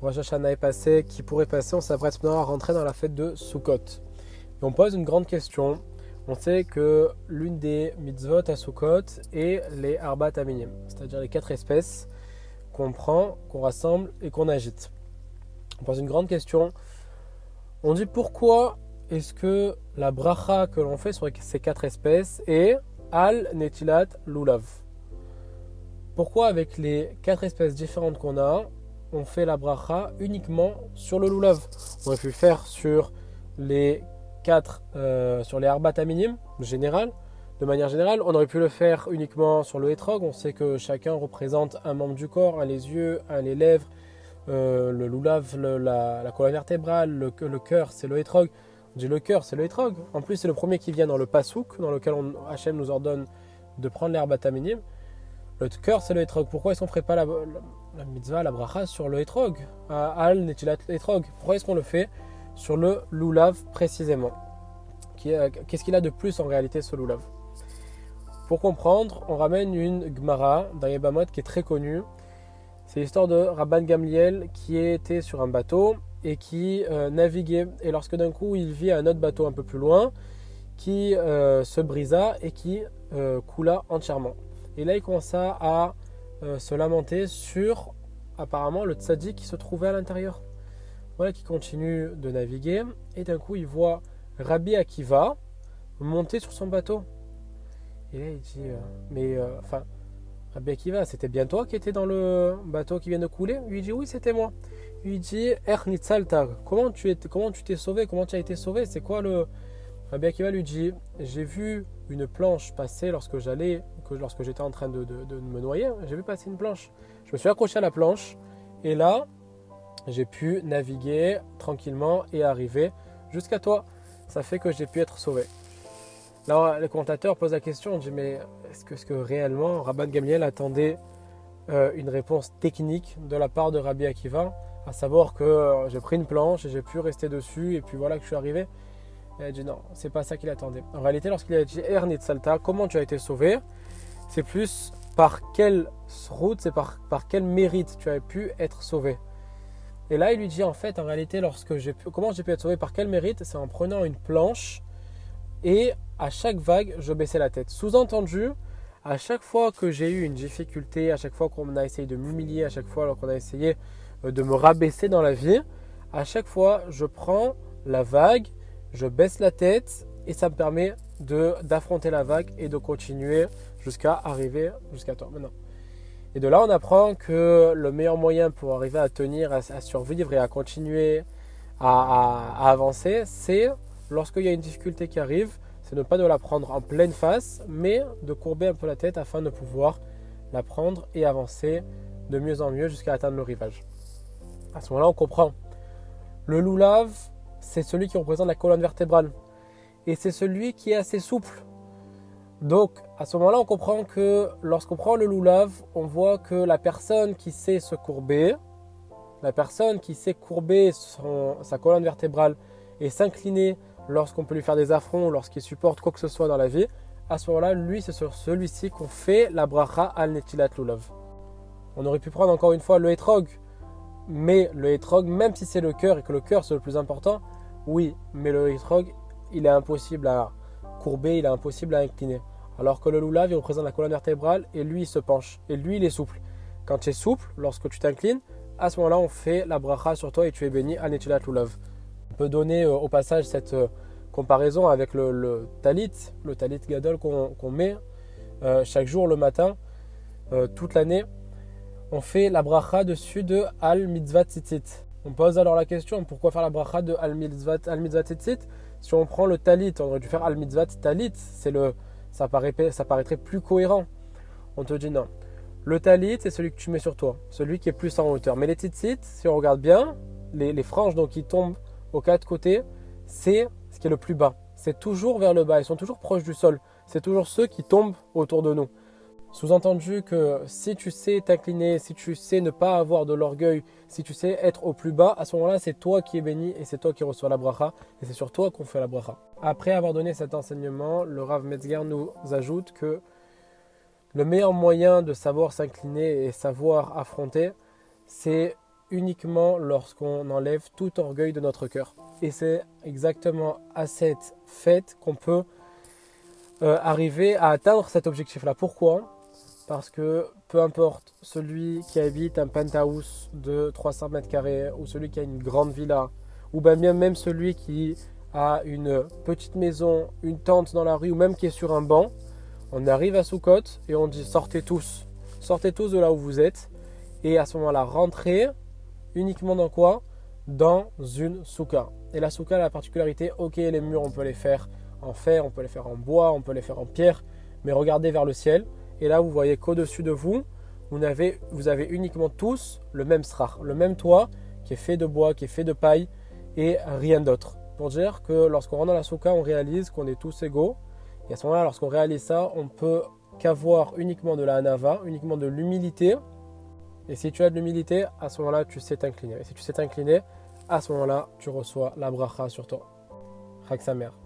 Rosh Hashanah est passé, qui pourrait passer, on s'apprête maintenant à rentrer dans la fête de Sukkot. Et on pose une grande question. On sait que l'une des mitzvot à Sukkot est les Arbat Aminim, c'est-à-dire les 4 espèces qu'on prend, qu'on rassemble et qu'on agite. On pose une grande question. On dit pourquoi est-ce que la bracha que l'on fait sur ces 4 espèces est Al Netilat Lulav? Pourquoi avec les 4 espèces différentes qu'on a, on fait la bracha uniquement sur le lulav? On aurait pu le faire sur les 4, sur les arbat aminim, de manière générale. On aurait pu le faire uniquement sur le hétrog. On sait que chacun représente un membre du corps, un les yeux, un les lèvres, le lulav, la colonne vertébrale, le cœur, c'est le hétrog. On dit le cœur, c'est le hétrog. En plus, c'est le premier qui vient dans le pasouk, dans lequel Hachem nous ordonne de prendre les arbat aminim. Le cœur, c'est le hétrog. Pourquoi est-ce qu'on ne ferait pas la mitzvah, la bracha sur le hétrog, al netilat hétrog? Pourquoi est-ce qu'on le fait sur le lulav précisément? Qu'est-ce qu'il a de plus en réalité ce lulav? Pour comprendre, on ramène une Gemara dans Yebamot qui est très connue. C'est l'histoire de Rabban Gamliel qui était sur un bateau et qui naviguait. Et lorsque d'un coup il vit un autre bateau un peu plus loin qui se brisa et qui coula entièrement. Et là il commença à se lamenter sur apparemment le tzaddik qui se trouvait à l'intérieur. Voilà, qui continue de naviguer et d'un coup il voit Rabbi Akiva monter sur son bateau. Et là il dit Rabbi Akiva, c'était bien toi qui étais dans le bateau qui vient de couler? Lui dit oui, c'était moi. Lui dit Nitzalta, comment tu t'es sauvé? Comment tu as été sauvé? C'est quoi le... Rabbi Akiva lui dit, j'ai vu une planche passer lorsque j'étais en train de me noyer. J'ai vu passer une planche. Je me suis accroché à la planche et là, j'ai pu naviguer tranquillement et arriver jusqu'à toi. Ça fait que j'ai pu être sauvé. Là, le commentateur pose la question, on dit mais est-ce que réellement Rabban Gamliel attendait une réponse technique de la part de Rabbi Akiva, à savoir que j'ai pris une planche et j'ai pu rester dessus et puis voilà que je suis arrivé? Il a dit non, c'est pas ça qu'il attendait. En réalité, lorsqu'il a dit Nitzalta, comment tu as été sauvé, c'est plus par quelle route, c'est par quel mérite tu as pu être sauvé. Et là, il lui dit en fait, en réalité, comment j'ai pu être sauvé, par quel mérite, c'est en prenant une planche et à chaque vague, je baissais la tête. Sous-entendu, à chaque fois que j'ai eu une difficulté, à chaque fois qu'on a essayé de m'humilier, à chaque fois qu'on a essayé de me rabaisser dans la vie, à chaque fois, je prends la vague, je baisse la tête et ça me permet d'affronter la vague et de continuer jusqu'à arriver jusqu'à toi maintenant. Et de là, on apprend que le meilleur moyen pour arriver à tenir, à survivre et à continuer à avancer, c'est lorsqu'il y a une difficulté qui arrive, c'est ne pas de la prendre en pleine face, mais de courber un peu la tête afin de pouvoir la prendre et avancer de mieux en mieux jusqu'à atteindre le rivage. À ce moment-là, on comprend. Le lulav, c'est celui qui représente la colonne vertébrale. Et c'est celui qui est assez souple. Donc, à ce moment-là, on comprend que lorsqu'on prend le lulav, on voit que la personne qui sait se courber, la personne qui sait courber sa colonne vertébrale et s'incliner lorsqu'on peut lui faire des affronts, lorsqu'il supporte quoi que ce soit dans la vie, à ce moment-là, lui, c'est sur celui-ci qu'on fait la bracha al netilat lulav. On aurait pu prendre encore une fois le hétrog, mais le hétrog, même si c'est le cœur et que le cœur c'est le plus important, oui, mais le hétrog, il est impossible à courber, il est impossible à incliner. Alors que le lulav, il représente la colonne vertébrale et lui, il se penche. Et lui, il est souple. Quand tu es souple, lorsque tu t'inclines, à ce moment-là, on fait la bracha sur toi et tu es béni al netilat lulav. On peut donner au passage cette comparaison avec le talit gadol qu'on met chaque jour le matin, toute l'année. On fait la bracha dessus de Al Mitzvat Tzitzit. On pose alors la question, pourquoi faire la bracha de Al Mitzvat Tzitzit? Si on prend le talit, on aurait dû faire Al Mitzvat Talit, ça paraîtrait plus cohérent. On te dit non. Le talit, c'est celui que tu mets sur toi, celui qui est plus en hauteur. Mais les tzitzit, si on regarde bien, les franges donc, qui tombent aux 4 côtés, c'est ce qui est le plus bas. C'est toujours vers le bas, ils sont toujours proches du sol. C'est toujours ceux qui tombent autour de nous. Sous-entendu que si tu sais t'incliner, si tu sais ne pas avoir de l'orgueil, si tu sais être au plus bas, à ce moment-là, c'est toi qui es béni et c'est toi qui reçois la bracha et c'est sur toi qu'on fait la bracha. Après avoir donné cet enseignement, le Rav Metzger nous ajoute que le meilleur moyen de savoir s'incliner et savoir affronter, c'est uniquement lorsqu'on enlève tout orgueil de notre cœur. Et c'est exactement à cette fête qu'on peut arriver à atteindre cet objectif-là. Pourquoi ? Parce que peu importe celui qui habite un penthouse de 300 mètres carrés ou celui qui a une grande villa ou bien même celui qui a une petite maison, une tente dans la rue ou même qui est sur un banc, on arrive à Sukkot et on dit sortez tous de là où vous êtes et à ce moment-là rentrez uniquement dans quoi ? Dans une soukha. Et la soukha a la particularité, ok les murs on peut les faire en fer, on peut les faire en bois, on peut les faire en pierre, mais regardez vers le ciel. Et là, vous voyez qu'au-dessus de vous, vous avez uniquement tous le même srar, le même toit qui est fait de bois, qui est fait de paille et rien d'autre. Pour dire que lorsqu'on rentre dans la soukha, on réalise qu'on est tous égaux. Et à ce moment-là, lorsqu'on réalise ça, on peut qu'avoir uniquement de la hanava, uniquement de l'humilité. Et si tu as de l'humilité, à ce moment-là, tu sais t'incliner. Et si tu sais t'incliner, à ce moment-là, tu reçois la bracha sur toi. Chag Sameach.